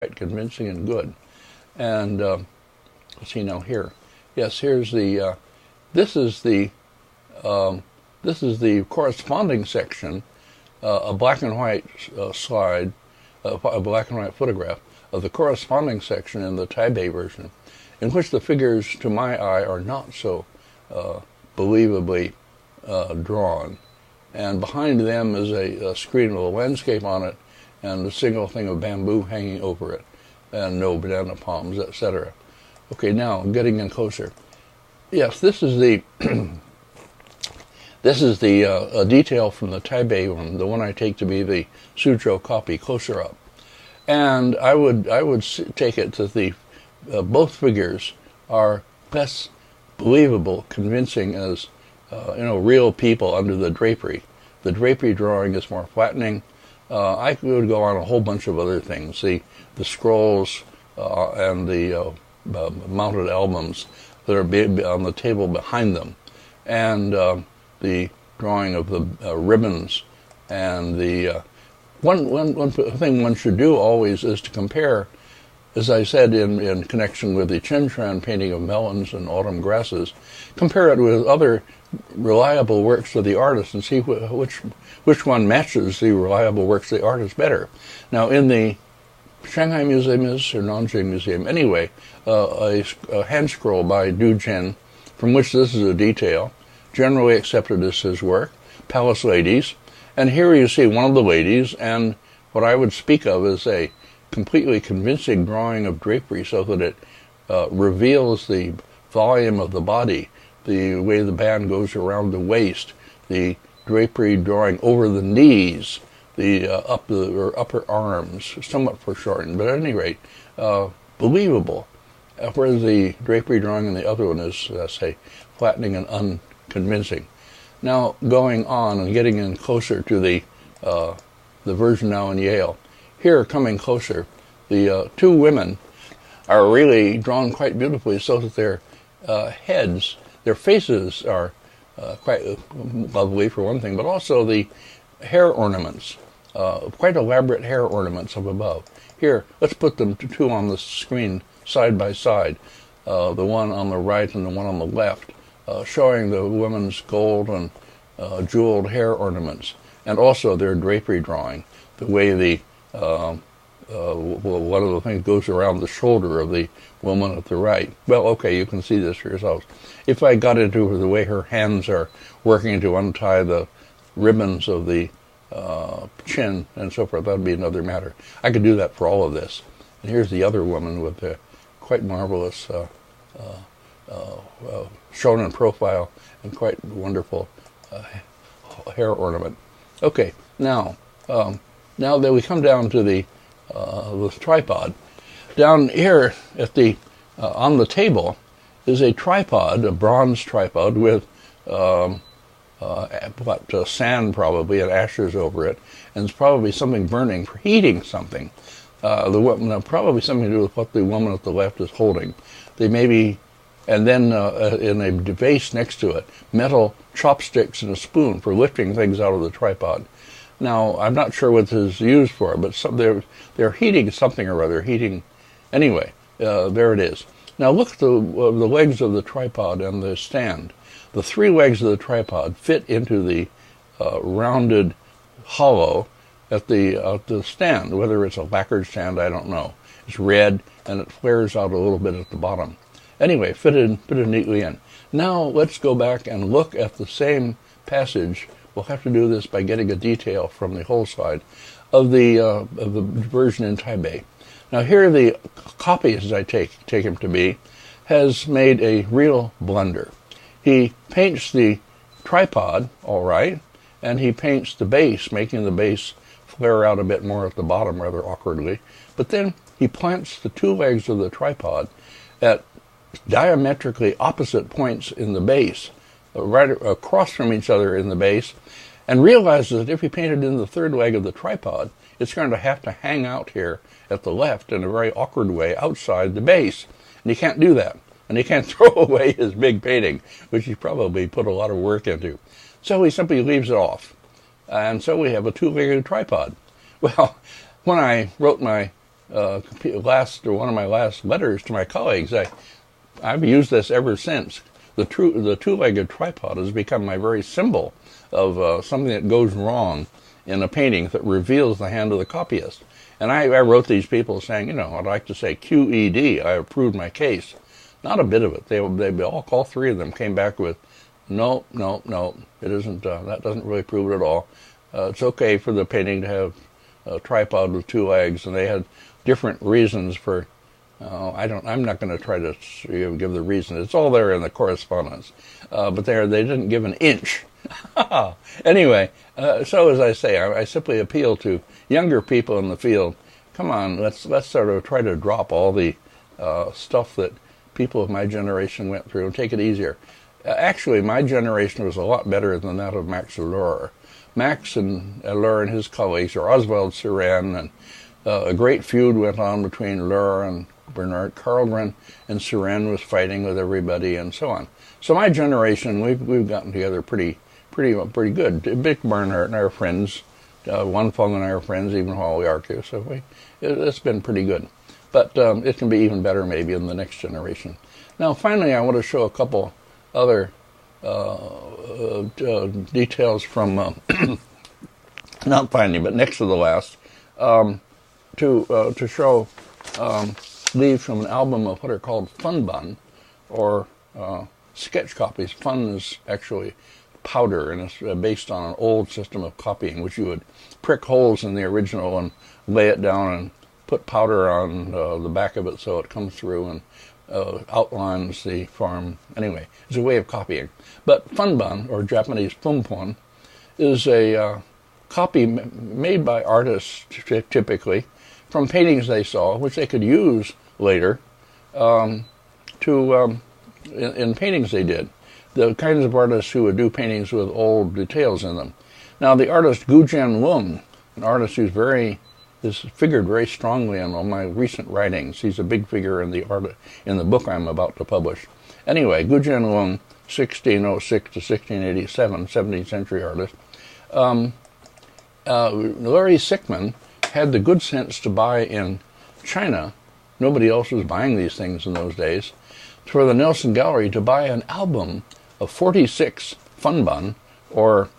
quite convincing and good. And let's see now here. Yes, here's the. This is the. This is the corresponding section, a black and white slide, a black and white photograph of the corresponding section in the Taipei version, in which the figures, to my eye, are not so believably drawn. And behind them is a screen with a landscape on it and a single thing of bamboo hanging over it, and no banana palms, etc. Okay, now getting in closer. Yes, this is the this is the detail from the Taipei one, the one I take to be the Suzhou copy, closer up. And I would take it that the both figures are less believable, convincing as real people under the drapery. The drapery drawing is more flattening. I could go on a whole bunch of other things. The scrolls and the mounted albums that are on the table behind them, and the drawing of the ribbons, and the one thing one should do always is to compare, as I said in connection with the Chen painting of melons and autumn grasses, compare it with other reliable works of the artist and see which one matches the reliable works of the artist better. Now, in the Shanghai Museum or Nanjing Museum, anyway, a hand scroll by Du Jin, from which this is a detail, generally accepted as his work, Palace Ladies, and here you see one of the ladies, and what I would speak of as a completely convincing drawing of drapery so that it reveals the volume of the body, the way the band goes around the waist, the drapery drawing over the knees, the upper arms, somewhat foreshortened, but at any rate, believable. Whereas the drapery drawing in the other one is, say, flattening and unconvincing. Now, going on and getting in closer to the version now in Yale, here, coming closer, the two women are really drawn quite beautifully so that their heads, their faces are quite lovely for one thing, but also the hair ornaments, quite elaborate hair ornaments up above. Here, let's put them two on the screen side by side, the one on the right and the one on the left, showing the women's gold and jeweled hair ornaments, and also their drapery drawing, the way the one of the things goes around the shoulder of the woman at the right. Well, okay, you can see this for yourselves. If I got into the way her hands are working to untie the ribbons of the chin and so forth, that would be another matter. I could do that for all of this. And here's the other woman with a quite marvelous shonen profile and quite wonderful hair ornament. Okay, now that we come down to the tripod, down here at the on the table is a tripod, a bronze tripod with sand probably and ashes over it, and it's probably something burning for heating something. Probably something to do with what the woman at the left is holding. They may be, and then in a vase next to it, metal chopsticks and a spoon for lifting things out of the tripod. Now, I'm not sure what this is used for, but they're heating something or other. Anyway, there it is. Now look at the legs of the tripod and the stand. The three legs of the tripod fit into the rounded hollow at the stand. Whether it's a lacquered stand, I don't know. It's red and it flares out a little bit at the bottom. Anyway, fitted neatly in. Now let's go back and look at the same passage. We'll have to do this by getting a detail from the whole slide of the version in Taipei. Now here the copy, as I take him to be, has made a real blunder. He paints the tripod, all right, and he paints the base, making the base flare out a bit more at the bottom rather awkwardly. But then he plants the two legs of the tripod at diametrically opposite points in the base, right across from each other in the base, and realizes that if he painted in the third leg of the tripod, it's going to have to hang out here at the left in a very awkward way outside the base. And he can't do that. And he can't throw away his big painting, which he probably put a lot of work into. So he simply leaves it off. And so we have a two-legged tripod. Well, when I wrote my one of my last letters to my colleagues. I've used this ever since. The two-legged tripod has become my very symbol of something that goes wrong in a painting that reveals the hand of the copyist. And I wrote these people saying, I'd like to say QED, I have proved my case. Not a bit of it. They all three of them came back with, no, it isn't. That doesn't really prove it at all. It's okay for the painting to have a tripod with two legs, and they had different reasons for. I'm not going to try to give the reason. It's all there in the correspondence, but they didn't give an inch. Anyway, so as I say, I simply appeal to younger people in the field. Come on, let's sort of try to drop all the stuff that people of my generation went through and take it easier. Actually, my generation was a lot better than that of Max Allure. Max and Allure and his colleagues, or Oswald Sirén, and a great feud went on between Allure and Bernard Carlgren, and Sirén was fighting with everybody, and so on. So my generation, we've gotten together pretty good. Dick Barnhart and I are friends. One Fung and I are friends, even while we argue. So it's been pretty good. But it can be even better maybe in the next generation. Now, finally, I want to show a couple other details from, not finally, but next to the last, to show leaves from an album of what are called funbun, or sketch copies. Fun is actually powder, and it's based on an old system of copying, which you would prick holes in the original and lay it down and put powder on the back of it so it comes through and outlines the form. Anyway, it's a way of copying. But funbun, or Japanese fumpon, is a copy made by artists typically from paintings they saw, which they could use later in paintings they did. The kinds of artists who would do paintings with old details in them. Now, the artist Gu Jianlong, an artist who's figured very strongly in all my recent writings. He's a big figure in the book I'm about to publish. Anyway, Gu Jianlong, 1606 to 1687, 17th century artist. Larry Sickman had the good sense to buy in China. Nobody else was buying these things in those days. For the Nelson Gallery to buy an album of 46 funbun, or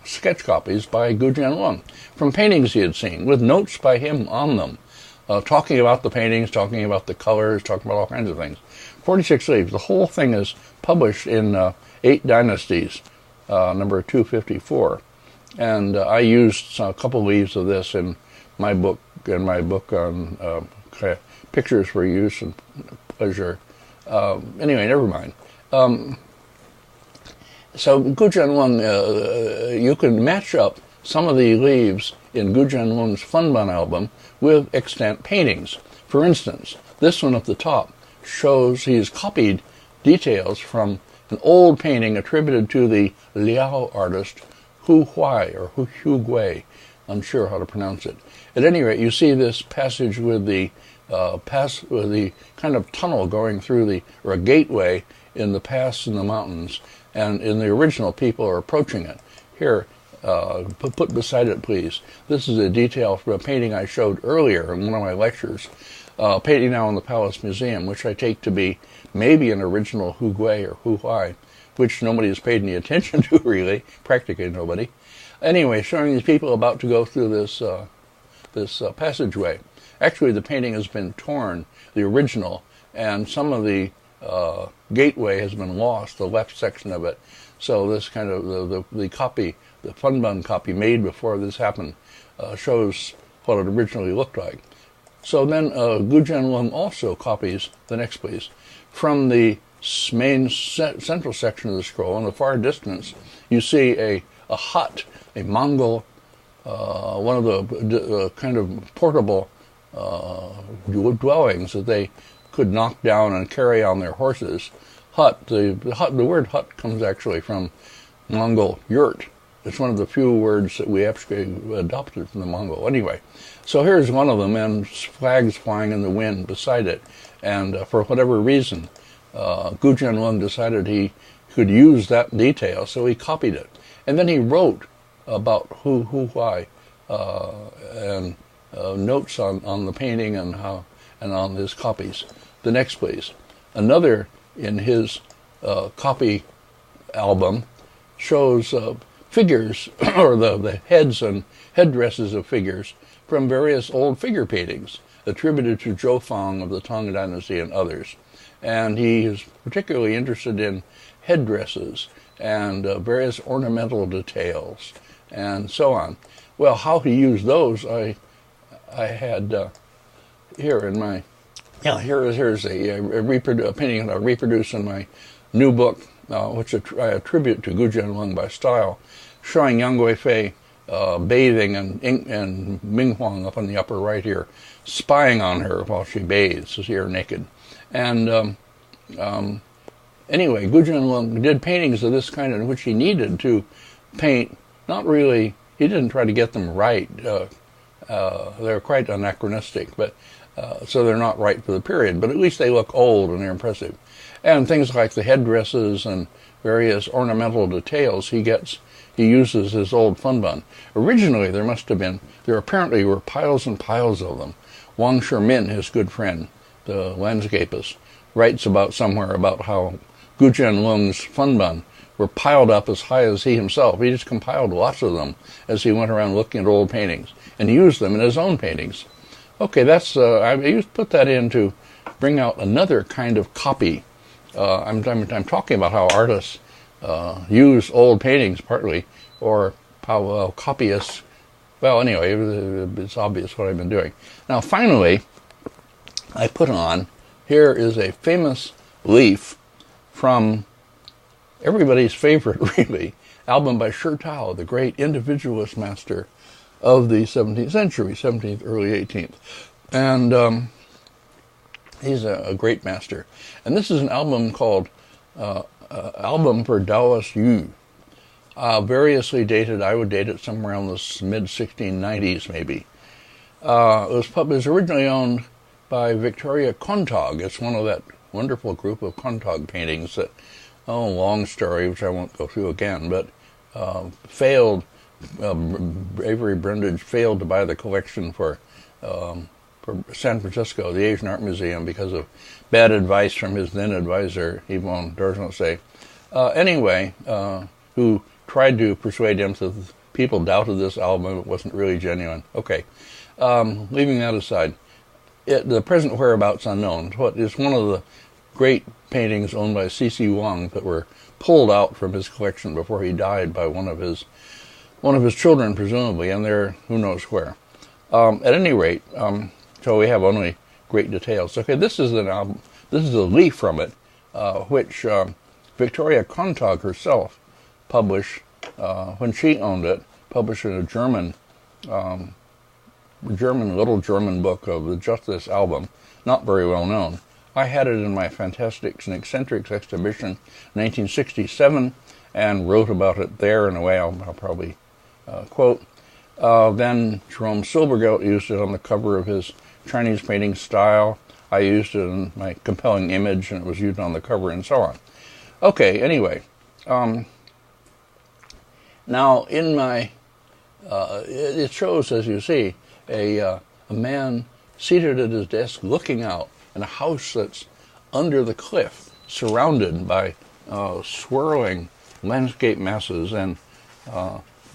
sketch copies by Gu Jianlong from paintings he had seen, with notes by him on them, talking about the paintings, talking about the colors, talking about all kinds of things. 46 leaves. The whole thing is published in 8 Dynasties, number 254. And I used a couple leaves of this in my book, on pictures for use and pleasure. Anyway, never mind. So Gu Jianlong, you can match up some of the leaves in Gu Jianlong's funbun album with extant paintings. For instance, this one at the top shows he's copied details from an old painting attributed to the Liao artist Hu Huai, or Hu Gui, unsure how to pronounce it. At any rate, you see this passage with the kind of tunnel going through or a gateway in the pass in the mountains, and in the original people are approaching it. Here, put beside it, please. This is a detail from a painting I showed earlier in one of my lectures, painting now in the Palace Museum, which I take to be maybe an original Hu Gui or Hu Huai, which nobody has paid any attention to, really, practically nobody. Anyway, showing these people about to go through this passageway. Actually, the painting has been torn, the original, and some of the gateway has been lost, the left section of it. So this kind of, the copy, the funbun copy made before this happened, shows what it originally looked like. So then Gu Jianlong also copies, the next please, from the main central section of the scroll. In the far distance, you see a hut, a Mongol, one of the kind of portable dwellings that they could knock down and carry on their horses. Hut, the word hut comes actually from Mongol yurt. It's one of the few words that we actually adopted from the Mongol. Anyway, so here's one of them, and flags flying in the wind beside it. And for whatever reason, Gu Jianlong decided he could use that detail, so he copied it. And then he wrote about Hu Huai, and notes on the painting and on his copies. The next, please. Another in his copy album shows figures, or the heads and headdresses of figures from various old figure paintings attributed to Zhou Fang of the Tang Dynasty and others. And he is particularly interested in headdresses and various ornamental details and so on. Well, how he used those, I had here in my, here's a painting I reproduce in my new book, which I attribute to Gu Jianlong by style, showing Yang Guifei bathing and Ming Huang up on the upper right here, spying on her while she bathes, here naked. And anyway, Gu Jianlong did paintings of this kind in which he needed to paint, not really, he didn't try to get them right. They're quite anachronistic, but so they're not right for the period, but at least they look old and they're impressive. And things like the headdresses and various ornamental details he uses his old funban. Originally, there apparently were piles and piles of them. Wang Shimin, his good friend, the landscapist, writes somewhere about how Gu Jianlong's funban were piled up as high as he himself. He just compiled lots of them as he went around looking at old paintings and used them in his own paintings. Okay, that's I put that in to bring out another kind of copy. I'm talking about how artists use old paintings partly, or how copyists. Well, anyway, it's obvious what I've been doing. Now, finally, I put on, here is a famous leaf from everybody's favorite, really, album by Shi Tao, the great individualist master of the 17th century, 17th, early 18th. And he's a great master. And this is an album called Album for Taoist Yu. Variously dated, I would date it somewhere around the mid-1690s, maybe. It was originally owned by Victoria Kontag. It's one of that wonderful group of Kontag paintings that, long story, which I won't go through again, but failed. Avery Brundage failed to buy the collection for San Francisco, the Asian Art Museum, because of bad advice from his then advisor, Yvonne Dorsense. Anyway, who tried to persuade him that people doubted this album, it wasn't really genuine. Okay, leaving that aside, the present whereabouts unknown. What is one of the great paintings owned by C.C. Wang that were pulled out from his collection before he died by one of his children, presumably, and they're who knows where. At any rate, so we have only great details. Okay, this is an album. This is a leaf from it, which Victoria Kontag herself published when she owned it. Published in a little German book of just this album, not very well known. I had it in my Fantastics and Eccentrics exhibition in 1967 and wrote about it there in a way I'll probably quote. Then Jerome Silbergelt used it on the cover of his Chinese painting Style. I used it in my Compelling Image, and it was used on the cover, and so on. Okay, anyway. Now, in my... it shows, as you see, a man seated at his desk looking out in a house that's under the cliff, surrounded by swirling landscape masses and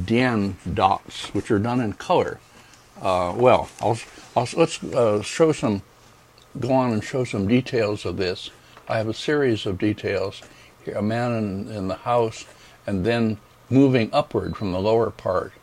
Dian dots, which are done in color. Let's go on and show some details of this. I have a series of details here, a man in the house, and then moving upward from the lower part